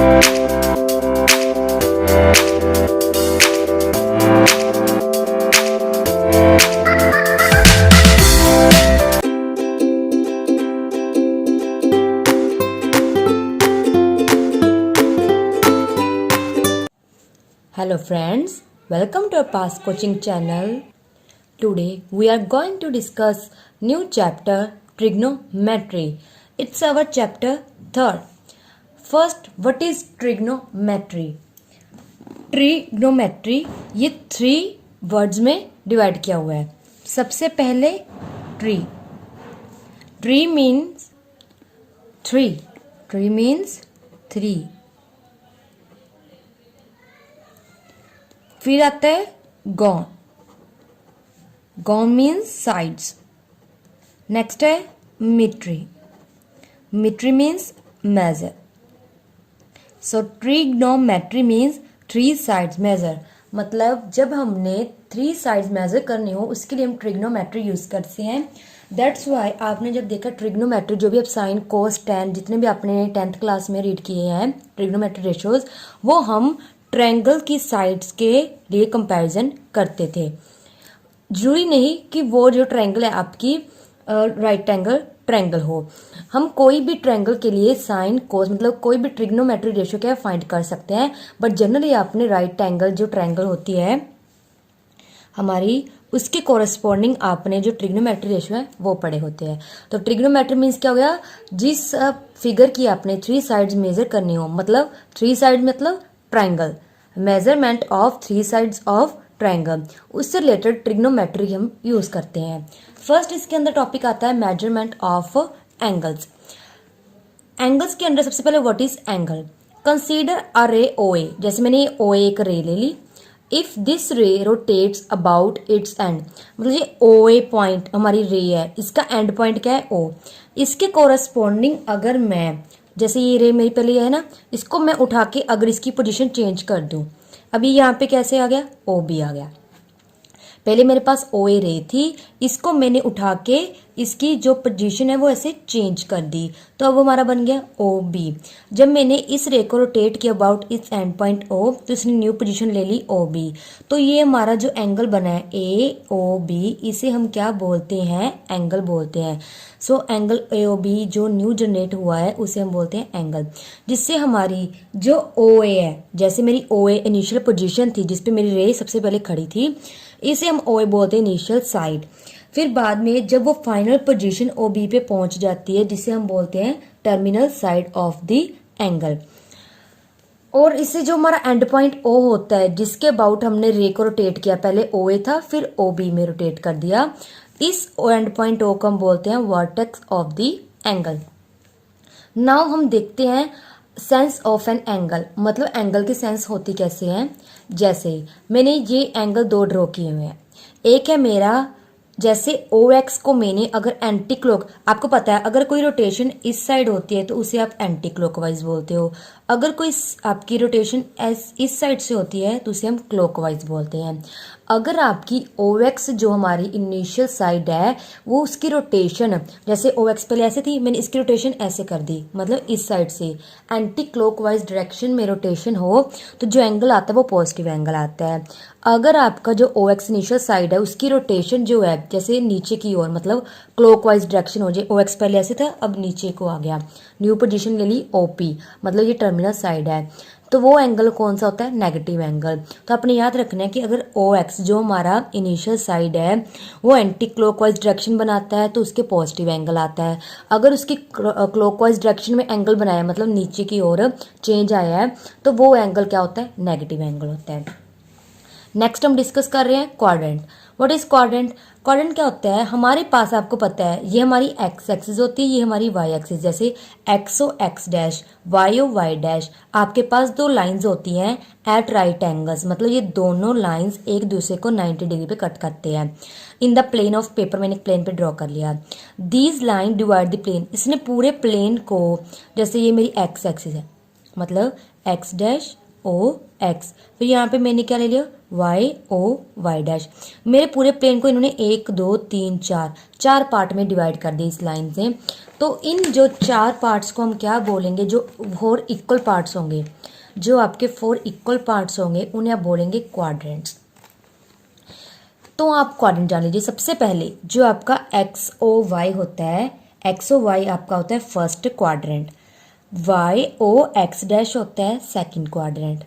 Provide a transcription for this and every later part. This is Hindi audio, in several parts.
Hello friends, welcome to our past coaching channel. Today we are going to discuss new chapter trigonometry. It's our chapter 3rd. First, what is trigonometry? Trigonometry ये 3 वर्ड्स में डिवाइड किया हुआ है. सबसे पहले tri. Tri means 3. Tri means 3. फिर आता है gon. Gon means sides. Next है metry. Metry means measure. So trigonometry means 3 sides measure. मतलब जब हमने 3 साइड्स मेजर करनी हो उसके लिए हम ट्रिग्नोमेट्री यूज करते हैं. दैट्स वाई आपने जब देखा ट्रिग्नोमेट्री, जो भी आप साइन कोस टेन जितने भी आपने 10th क्लास में रीड किए हैं ट्रिग्नोमेट्री रेशियोज, वो हम ट्रायंगल की साइड्स के लिए कंपैरिजन करते थे. जरूरी नहीं कि वो जो ट्रायंगल है आपकी राइट एंगल ट्रायंगल हो. हम कोई भी ट्रायंगल के लिए साइन कोस मतलब कोई भी ट्रिग्नोमेट्री रेशियो क्या फाइंड कर सकते हैं. बट जनरली आपने राइट एंगल जो ट्रायंगल होती है हमारी, उसके कोरस्पॉन्डिंग आपने जो ट्रिग्नोमेट्री रेशियो है वो पढ़े होते हैं. तो ट्रिग्नोमेट्री मीन्स क्या हो गया, जिस फिगर की आपने 3 साइड्स मेजर करनी हो, मतलब 3 साइड मतलब triangle, measurement of 3 sides of triangle, उससे रिलेटेड ट्रिग्नोमेट्री हम यूज करते हैं. फर्स्ट इसके अंदर टॉपिक आता है मेजरमेंट ऑफ एंगल्स. एंगल्स के अंदर सबसे पहले what is angle. Consider a रे ओए. जैसे मैंने ये ओए एक रे ले ली. इफ दिस रे रोटेट्स अबाउट इट्स एंड, मतलब ये ओए पॉइंट हमारी रे है, इसका एंड पॉइंट क्या है ओ. इसके कोरस्पॉन्डिंग अगर मैं, जैसे ये रे मेरी पहले है ना, इसको मैं उठा के अगर इसकी पोजीशन चेंज कर दूं, अभी यहाँ पे कैसे आ गया, ओ बी आ गया. पहले मेरे पास ओ ए रे थी, इसको मैंने उठा के इसकी जो पोजीशन है वो ऐसे चेंज कर दी, तो अब हमारा बन गया ओ बी. जब मैंने इस रे को रोटेट किया अबाउट इस एंड पॉइंट ओ, तो इसने न्यू पोजीशन ले ली ओ बी. तो ये हमारा जो एंगल बना है ए ओ बी, इसे हम क्या बोलते हैं, एंगल बोलते हैं. So angle A O B जो न्यू जनरेट हुआ है उसे हम बोलते हैं एंगल. जिससे हमारी जो ओ ए है, जैसे मेरी ओ ए इनिशियल पोजीशन थी जिसपे मेरी रे सबसे पहले खड़ी थी, इसे हम ओ ए बोलते हैं इनिशियल साइड. फिर बाद में जब वो फाइनल पोजीशन ओ बी पे पहुंच जाती है, जिसे हम बोलते हैं terminal side of the angle. और इससे जो हमारा एंड पॉइंट ओ होता है, जिसके अबाउट हमने रे को रोटेट किया, पहले ओ ए था फिर ओ बी में रोटेट कर दिया, इस एंड पॉइंट ओ को हम बोलते हैं vertex of the angle. Now हम देखते हैं सेंस ऑफ एन एंगल, मतलब एंगल की सेंस होती कैसे है. जैसे मैंने ये एंगल 2 ड्रॉ किए हुए हैं. एक है मेरा, जैसे ओ एक्स को मैंने अगर एंटी क्लॉक, आपको पता है अगर कोई रोटेशन इस साइड होती है तो उसे आप एंटी क्लॉकवाइज बोलते हो. अगर कोई आपकी रोटेशन इस साइड से होती है तो उसे हम क्लॉकवाइज बोलते हैं. अगर आपकी ओ एक्स जो हमारी इनिशियल साइड है वो उसकी रोटेशन, जैसे ओ एक्स पहले ऐसे थी, मैंने इसकी रोटेशन ऐसे कर दी, मतलब इस साइड से एंटी क्लॉकवाइज डायरेक्शन में रोटेशन हो, तो जो एंगल आता है वो पॉजिटिव एंगल आता है. अगर आपका जो ओ एक्स इनिशियल साइड है उसकी रोटेशन जो है जैसे नीचे की ओर, मतलब क्लॉकवाइज डायरेक्शन हो जाए, ओ एक्स पहले ऐसे था अब नीचे को आ गया, न्यू पोजीशन ले ली ओ पी, मतलब ये टर्मिनल साइड है, तो वो एंगल कौन सा होता है, नेगेटिव एंगल. तो आपने याद रखना है कि अगर ओ एक्स जो हमारा इनिशियल साइड है वो एंटी क्लॉकवाइज डायरेक्शन बनाता है तो उसके पॉजिटिव एंगल आता है. अगर उसकी क्लॉकवाइज डायरेक्शन में एंगल बनाया, मतलब नीचे की ओर चेंज आया है, तो वो एंगल क्या होता है, नेगेटिव एंगल होता है. नेक्स्ट हम डिस्कस कर रहे हैं quadrant. What is quadrant. Quadrant क्या होता है, हमारे पास आपको पता है ये हमारी एक्स एक्सिस होती है, ये हमारी वाई एक्सिस. जैसे X O X dash, Y O Y dash. आपके पास 2 लाइंस होती हैं एट राइट एंगल्स, मतलब ये दोनों लाइंस एक दूसरे को 90 डिग्री पे कट करते हैं. In the plane of paper, मैंने एक प्लेन पे ड्रॉ कर लिया. These line divide the plane. इसने पूरे प्लेन को, जैसे ये मेरी एक्स एक्सिस है, मतलब एक्स डैश ओ एक्स, फिर यहाँ पे मैंने क्या ले लिया वाई ओ वाई डैश। मेरे पूरे प्लेन को इन्होंने 1 2 3 4 पार्ट में डिवाइड कर दिया इस लाइन से। तो इन जो 4 पार्ट्स को हम क्या बोलेंगे, जो 4 इक्वल पार्ट्स होंगे, जो आपके 4 इक्वल पार्ट्स होंगे उन्हें आप बोलेंगे क्वाड्रेंट्स। तो आप क्वाड्रेंट जान लीजिए। सबसे पहले जो आपका एक्स ओ वाई होता है, एक्स ओ वाई आपका होता है first quadrant, Y O X dash होता है second quadrant,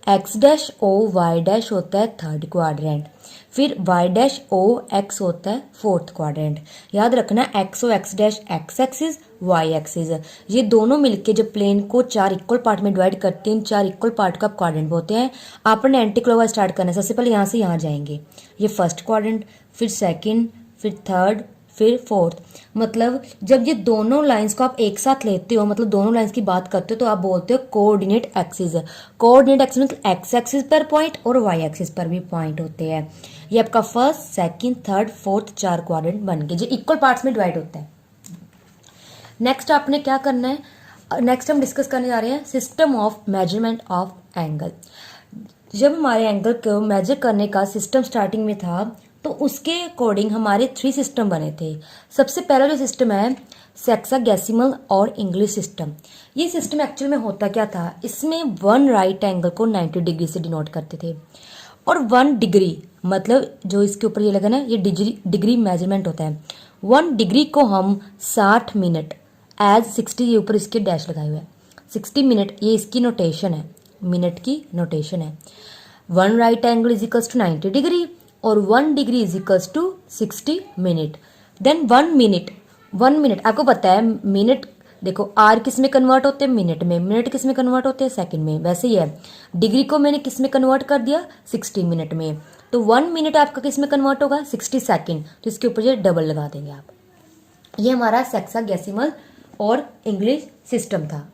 X dash O Y dash होता है थर्ड क्वाड्रेंट, फिर वाई डैश ओ एक्स होता है फोर्थ क्वाड्रेंट। याद रखना X O X dash X axis Y axis, ये दोनों मिलके जब प्लेन को 4 इक्वल पार्ट में डिवाइड करते हैं, 4 इक्वल पार्ट का क्वाड्रेंट होते हैं। आपने एंटी क्लॉकवाइज स्टार्ट करना है, सबसे पहले यहाँ से यहाँ जाएंगे, ये फर्स्ट क्वाड्रेंट, फिर सेकंड, फिर थर्ड, फिर फोर्थ। मतलब जब ये दोनों लाइंस को आप एक साथ लेते हो, मतलब दोनों लाइंस की बात करते हो, तो आप बोलते हो कोऑर्डिनेट एक्सिस। कोऑर्डिनेट एक्सिस मतलब एक्स एक्सिस पर पॉइंट और वाई एक्सिस पर भी पॉइंट होते हैं। ये आपका first second third fourth 4 quadrant बन गए जो इक्वल पार्ट्स में डिवाइड होता है। नेक्स्ट आपने क्या करना है, नेक्स्ट हम डिस्कस करने जा रहे हैं system of measurement of angle. जब हमारे एंगल को मेजर करने का सिस्टम स्टार्टिंग में था, तो उसके अकॉर्डिंग हमारे 3 सिस्टम बने थे। सबसे पहला जो सिस्टम है सेक्सागेसिमल और इंग्लिश सिस्टम। ये सिस्टम एक्चुअल में होता क्या था, इसमें 1 राइट एंगल को 90 डिग्री से डिनोट करते थे, और 1 डिग्री मतलब जो इसके ऊपर ये लगा ना, ये डिग्री मेजरमेंट होता है। 1 डिग्री को हम 60 मिनट एज 60, ये ऊपर इसके डैश लगाए हुए हैं, 60 मिनट, ये इसकी नोटेशन है, मिनट की नोटेशन है। 1 right angle is equals to 90 degree और 1 degree is equals to 60 minute. Then 1 minute आपको पता है, मिनट देखो आर किस में कन्वर्ट होते हैं, मिनट में, मिनट किस में कन्वर्ट होते हैं, सेकंड में। वैसे ही है, डिग्री को मैंने किस में कन्वर्ट कर दिया, 60 मिनट में। तो 1 मिनट आपका किस में कन्वर्ट होगा, 60 सेकंड। तो इसके ऊपर ये डबल लगा देंगे आप। ये हमारा सेक्सागेसिमल और इंग्लिश सिस्टम था।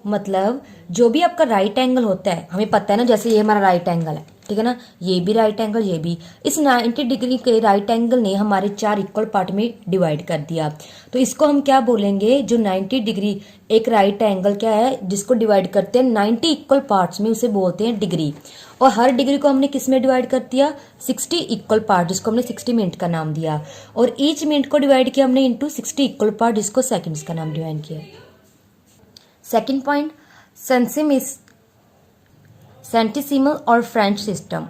मतलब जो भी आपका राइट एंगल होता है, हमें पता है ना, जैसे ये हमारा राइट एंगल है, ठीक है ना, ये भी राइट एंगल, ये भी, इस 90 डिग्री के राइट एंगल ने हमारे 4 इक्वल पार्ट में डिवाइड कर दिया। तो इसको हम क्या बोलेंगे, जो 90 डिग्री एक राइट एंगल क्या है जिसको डिवाइड करते हैं 90 इक्वल पार्ट्स में, उसे बोलते हैं डिग्री। और हर डिग्री को हमने किस में डिवाइड कर दिया, 60 इक्वल पार्ट, जिसको हमने 60 मिनट का नाम दिया। और ईच मिनट को डिवाइड किया हमने इंटू 60 इक्वल पार्ट, जिसको सेकेंड्स का नाम डिवाइड किया। सेकेंड पॉइंट, सेंटिसिमल और फ्रेंच सिस्टम।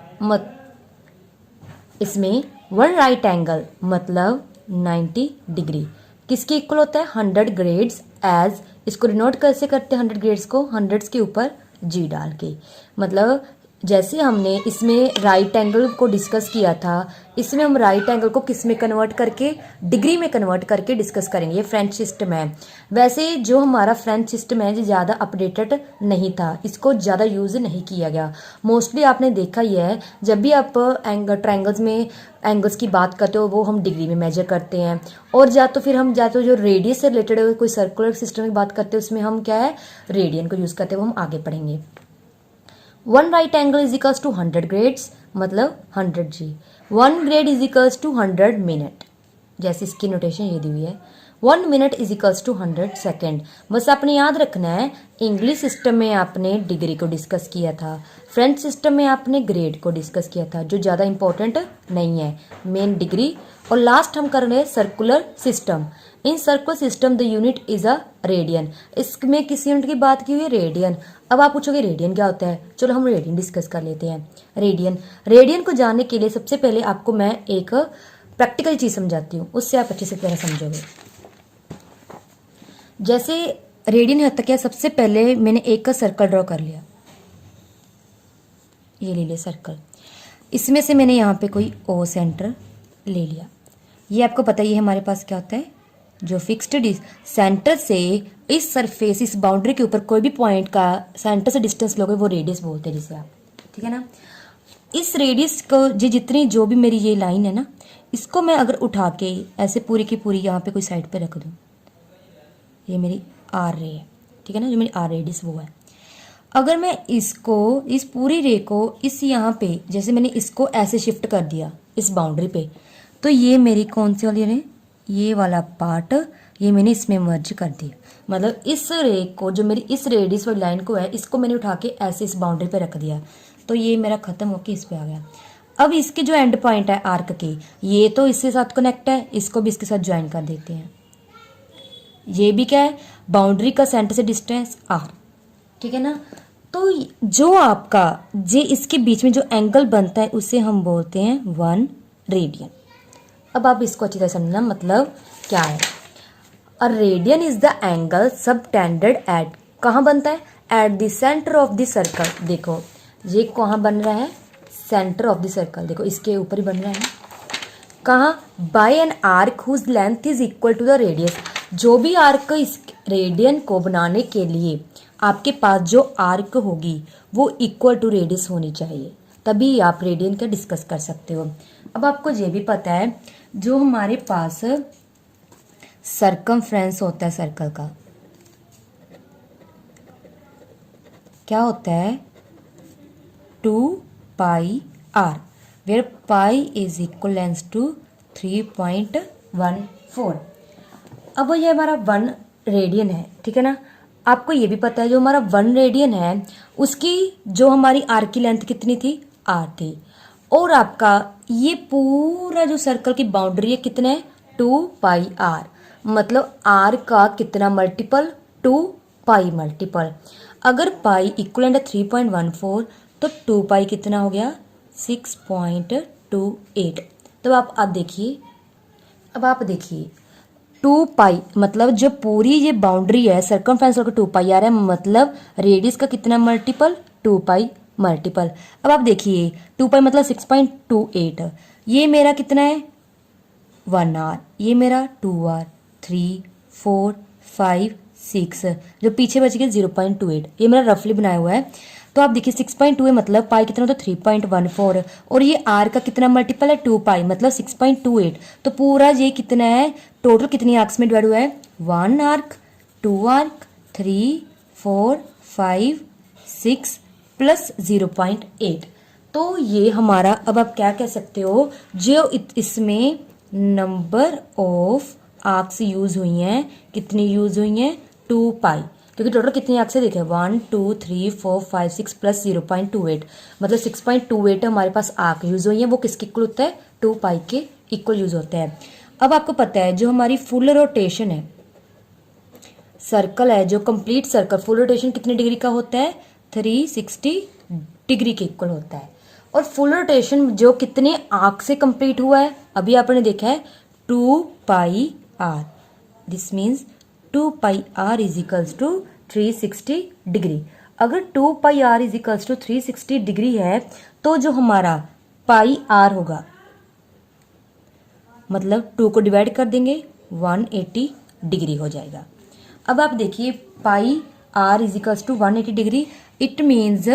इसमें 1 राइट एंगल मतलब 90 डिग्री किसके इक्वल होता है, 100 ग्रेड्स एज, इसको डिनोट कैसे करते हैं 100 ग्रेड्स को, 100 के ऊपर जी डाल के। मतलब जैसे हमने इसमें राइट एंगल को डिस्कस किया था, इसमें हम राइट एंगल को किस में कन्वर्ट करके, डिग्री में कन्वर्ट करके डिस्कस करेंगे। ये फ्रेंच सिस्टम है। वैसे जो हमारा फ्रेंच सिस्टम है, ये ज़्यादा अपडेटेड नहीं था, इसको ज़्यादा यूज़ नहीं किया गया। मोस्टली आपने देखा ही है, जब भी आप ट्रायंगल्स में एंगल्स की बात करते हो, वो हम डिग्री में मेजर करते हैं। और या तो फिर हम जो रेडियस से रिलेटेड कोई सर्कुलर सिस्टम की बात करते हैं, उसमें हम क्या है, रेडियन को यूज़ करते हैं, वो हम आगे पढ़ेंगे। 1 right angle is equals to 100 grades मतलब 100 G. 1 grade is equals to 100 minute, जैसे इसकी नोटेशन ये दी हुई है। 1 minute is equals to 100 second. बस आपने याद रखना है, इंग्लिश सिस्टम में आपने डिग्री को डिस्कस किया था, फ्रेंच सिस्टम में आपने ग्रेड को डिस्कस किया था, जो ज़्यादा इंपॉर्टेंट नहीं है, मेन डिग्री। और लास्ट हम कर रहे हैं circular system. In circular system the unit is a radian. इसमें किस यूनिट की बात की हुई है, रेडियन। अब आप पूछोगे रेडियन क्या होता है, चलो हम रेडियन डिस्कस कर लेते हैं। रेडियन को जानने के लिए सबसे पहले आपको मैं एक प्रैक्टिकल चीज समझाती हूँ, उससे आप अच्छे से तरह समझोगे। जैसे रेडियन होता क्या, सबसे पहले मैंने एक का सर्कल ड्रॉ कर लिया, ये ले लिया सर्कल। इसमें से मैंने यहाँ पे कोई ओ सेंटर ले लिया। ये आपको पता ही है हमारे पास क्या होता है, जो फिक्स्ड सेंटर से इस सरफेस, इस बाउंड्री के ऊपर कोई भी पॉइंट का सेंटर से डिस्टेंस लोगे, वो रेडियस बोलते हैं जिसे आप, ठीक है ना। इस रेडियस को जितनी जो भी मेरी ये लाइन है ना, इसको मैं अगर उठा के ऐसे पूरी की पूरी यहाँ पे कोई साइड पे रख दूँ, ये मेरी आर रे है, ठीक है ना, जो मेरी आर रेडियस वो है। अगर मैं इसको, इस पूरी रे को इस यहाँ पे, जैसे मैंने इसको ऐसे शिफ्ट कर दिया इस बाउंड्री पे, तो ये मेरी कौन सी वाली रे, ये वाला पार्ट ये मैंने इसमें मर्ज कर दी। मतलब इस रे को, जो मेरी इस रेडियस वाली लाइन को है, इसको मैंने उठा के ऐसे इस बाउंड्री पे रख दिया, तो ये मेरा खत्म होके इस पे आ गया। अब इसके जो एंड पॉइंट है आर्क के, ये तो इसके साथ कनेक्ट है, इसको भी इसके साथ ज्वाइन कर देते हैं। ये भी क्या है, बाउंड्री का सेंटर से डिस्टेंस आर, ठीक है ना। तो जो आपका जे इसके बीच में जो एंगल बनता है उसे हम बोलते हैं 1 रेडियन। अब आप इसको अच्छी तरह समझना, मतलब क्या है। A radian is the angle subtended at, कहाँ बनता है, at the center of the circle. देखो ये कहाँ बन रहा है, सेंटर ऑफ द सर्कल, देखो इसके ऊपर ही बन रहा है। कहाँ, by an arc whose length is equal to the radius. जो भी आर्क इस रेडियन को बनाने के लिए आपके पास जो आर्क होगी वो इक्वल टू रेडियस होनी चाहिए, तभी आप रेडियन का डिस्कस कर सकते हो। अब आपको ये भी पता है, जो हमारे पास सरकमफ्रेंस होता है सर्कल का, क्या होता है, 2 pi R, where pi is equivalence to 3.14। अब ये हमारा 1 रेडियन है, ठीक है ना। आपको ये भी पता है जो हमारा 1 रेडियन है उसकी जो हमारी आर की लेंथ कितनी थी, आर थी। और आपका ये पूरा जो सर्कल की बाउंड्री है कितना है, 2 पाई आर, मतलब आर का कितना मल्टीपल, 2 पाई मल्टीपल। अगर पाई इक्वलेंट है 3.14 तो 2 पाई कितना हो गया, 6.28। तो आप देखिए, अब आप देखिए 2 पाई मतलब जो पूरी ये बाउंड्री है सर्कमफ्रेंस का 2 पाई आ रहा है, मतलब रेडियस का कितना मल्टीपल, 2 पाई मल्टीपल। अब आप देखिए 2 पाई मतलब 6.28, ये मेरा कितना है 1 आर, ये मेरा 2 आर, 3 4 5 6, जो पीछे बच गया 0.28, ये मेरा रफली बनाया हुआ है। तो आप देखिए 6.2 है मतलब पाई कितना, तो 3.14, और ये आर का कितना मल्टीपल है, 2 पाई मतलब 6.28। तो पूरा ये कितना है, टोटल कितनी आर्क्स में डिवाइड हुआ है, 1 आर्क, 2 आर्क, 3 4 5 6 प्लस 0.8। तो ये हमारा, अब आप क्या कह सकते हो, जो इसमें नंबर ऑफ आर्क्स यूज हुई हैं, कितनी यूज हुई हैं, 2 पाई, क्योंकि टोटल कितनी आर्क्स है देखें, 1 2 3 4 5 6 प्लस 0.28, मतलब 6.28 हमारे पास आर्क यूज हुई है, वो किसके इक्वल होता है, 2 पाई के इक्वल यूज होता है। अब आपको पता है जो हमारी फुल रोटेशन है, सर्कल है जो कंप्लीट सर्कल, फुल रोटेशन कितने डिग्री का होता है, 360 डिग्री के इक्वल होता है। और फुल रोटेशन जो कितने आर्क से कंप्लीट हुआ है, अभी आपने देखा है 2 pi R, this means 2 pi R is equals to 360 degree. अगर 2 pi R is equals to 360 degree है तो जो हमारा पाई आर होगा, मतलब 2 को डिवाइड कर देंगे 180 डिग्री हो जाएगा। अब आप देखिए pi R is equals to 180 degree, it means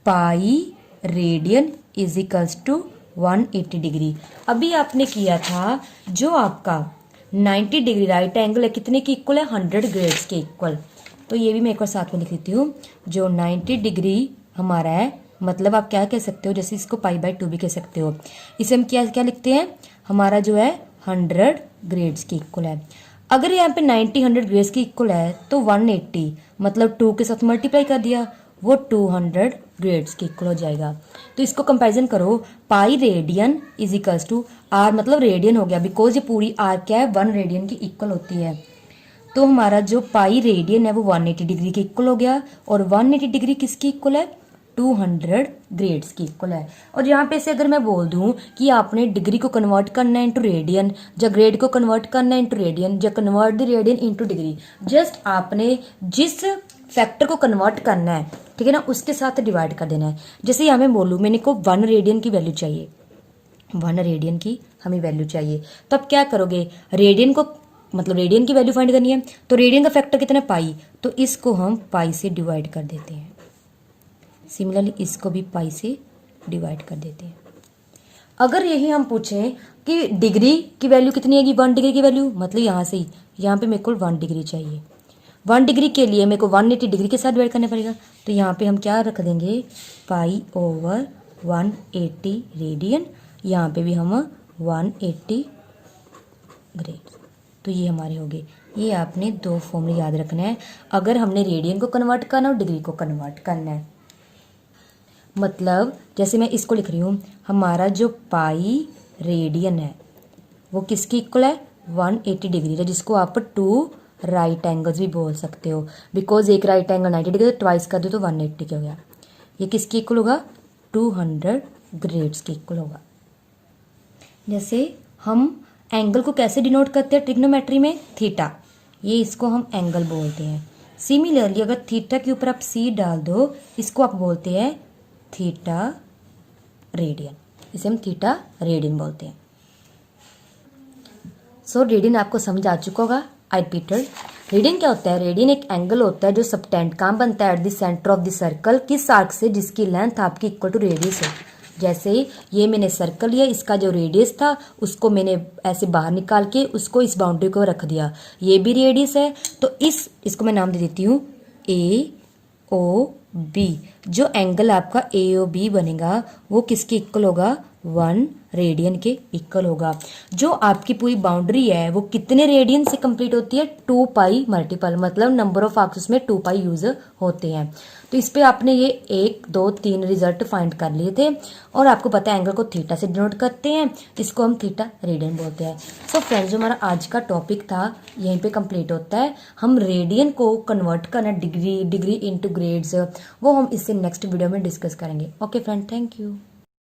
pi radian is equals to 180 degree. अभी आपने किया था जो आपका 90 डिग्री राइट एंगल है, कितने की इक्वल है, 100 ग्रेड्स के इक्वल। तो ये भी मैं एक बार साथ में लिख देती हूँ, जो 90 डिग्री हमारा है, मतलब आप क्या कह सकते हो, जैसे इसको पाई बाय 2 भी कह सकते हो। इसे हम क्या क्या लिखते हैं, हमारा जो है 100 ग्रेड्स के इक्वल है। अगर यहाँ पे 90 100 ग्रेड्स के इक्वल है तो 180 मतलब 2 के साथ मल्टीप्लाई कर दिया, वो 200 ग्रेड्स के इक्वल हो जाएगा। तो इसको कंपैरिजन करो, pi radian is equals to R, मतलब रेडियन हो गया, बिकॉज ये पूरी आर क्या है, 1 रेडियन की इक्वल होती है। तो हमारा जो पाई रेडियन है वो 180 डिग्री के इक्वल हो गया, और 180 डिग्री किसकी इक्वल है, 200 ग्रेड्स की इक्वल है। और यहाँ पे से अगर मैं बोल दूं कि आपने डिग्री को कन्वर्ट करना है इंटू रेडियन, या ग्रेड को कन्वर्ट करना है इंटू रेडियन, या convert the radian into degree, just आपने जिस फैक्टर को कन्वर्ट करना है, ठीक है ना, उसके साथ डिवाइड कर देना है। जैसे यहाँ मैं बोलूँ मैंने को 1 रेडियन की वैल्यू चाहिए, 1 रेडियन की हमें वैल्यू चाहिए, तो आप क्या करोगे, रेडियन को मतलब रेडियन की वैल्यू फाइंड करनी है, तो रेडियन का फैक्टर कितना है, पाई, तो इसको हम पाई से डिवाइड कर देते हैं। सिमिलरली इसको भी पाई से डिवाइड कर देते हैं। अगर यही हम पूछें कि डिग्री की वैल्यू कितनी है, 1 डिग्री की वैल्यू, मतलब यहाँ से यहाँ पे मेरे को 1 डिग्री चाहिए, 1 डिग्री के लिए मेरे को 180 डिग्री के साथ डिवाइड करना पड़ेगा। तो यहाँ पे हम क्या रख देंगे, पाई ओवर 180 रेडियन, यहाँ पे भी हम 180 ग्रेड। तो ये हमारे हो गए। ये आपने दो फॉर्मूले याद रखना है अगर हमने रेडियन को कन्वर्ट करना और डिग्री को कन्वर्ट करना है। मतलब जैसे मैं इसको लिख रही हूँ, हमारा जो पाई रेडियन है वो किसकी इक्वल है, 180 डिग्री है, जिसको आप 2 राइट एंगल्स भी बोल सकते हो, बिकॉज एक राइट एंगल 90 डिग्री, ट्वाइस कर दो तो 180 के हो गया। ये किसकी इक्वल होगा, 200 ग्रेड्स की इक्वल होगा। जैसे हम एंगल को कैसे डिनोट करते हैं ट्रिग्नोमेट्री में, थीटा, ये इसको हम एंगल बोलते हैं। सिमिलरली अगर थीटा के ऊपर आप सी डाल दो, इसको आप बोलते हैं थीटा रेडियन, इसे हम थीटा रेडियन बोलते हैं। सो रेडियन आपको समझ आ चुका होगा। आई रिपीटेड, रेडियन क्या होता है, रेडियन एक एंगल होता है जो सबटेंड कहाँ बनता है, at the center of the circle, किस आर्क से, जिसकी लेंथ आपकी इक्वल टू रेडियस है। जैसे ये मैंने सर्कल लिया, इसका जो रेडियस था उसको मैंने ऐसे बाहर निकाल के उसको इस बाउंड्री को रख दिया, ये भी रेडियस है, तो इसको मैं नाम दे देती हूँ ए ओ बी। जो एंगल आपका ए ओ बी बनेगा वो किसके इक्वल होगा, 1 रेडियन के इक्वल होगा। जो आपकी पूरी बाउंड्री है वो कितने रेडियन से कंप्लीट होती है, 2 पाई मल्टीपल, मतलब नंबर ऑफ आर्क्स में 2 पाई यूज होते हैं। तो इस पे आपने ये 1 2 3 रिजल्ट फाइंड कर लिए थे, और आपको पता है एंगल को थीटा से डिनोट करते हैं, इसको हम थीटा रेडियन बोलते हैं। सो फ्रेंड्स, जो हमारा आज का टॉपिक था यहीं पे कंप्लीट होता है। हम रेडियन को कन्वर्ट करना डिग्री इनटू ग्रेड्स, वो हम इससे नेक्स्ट वीडियो में डिस्कस करेंगे। Okay friend, thank you.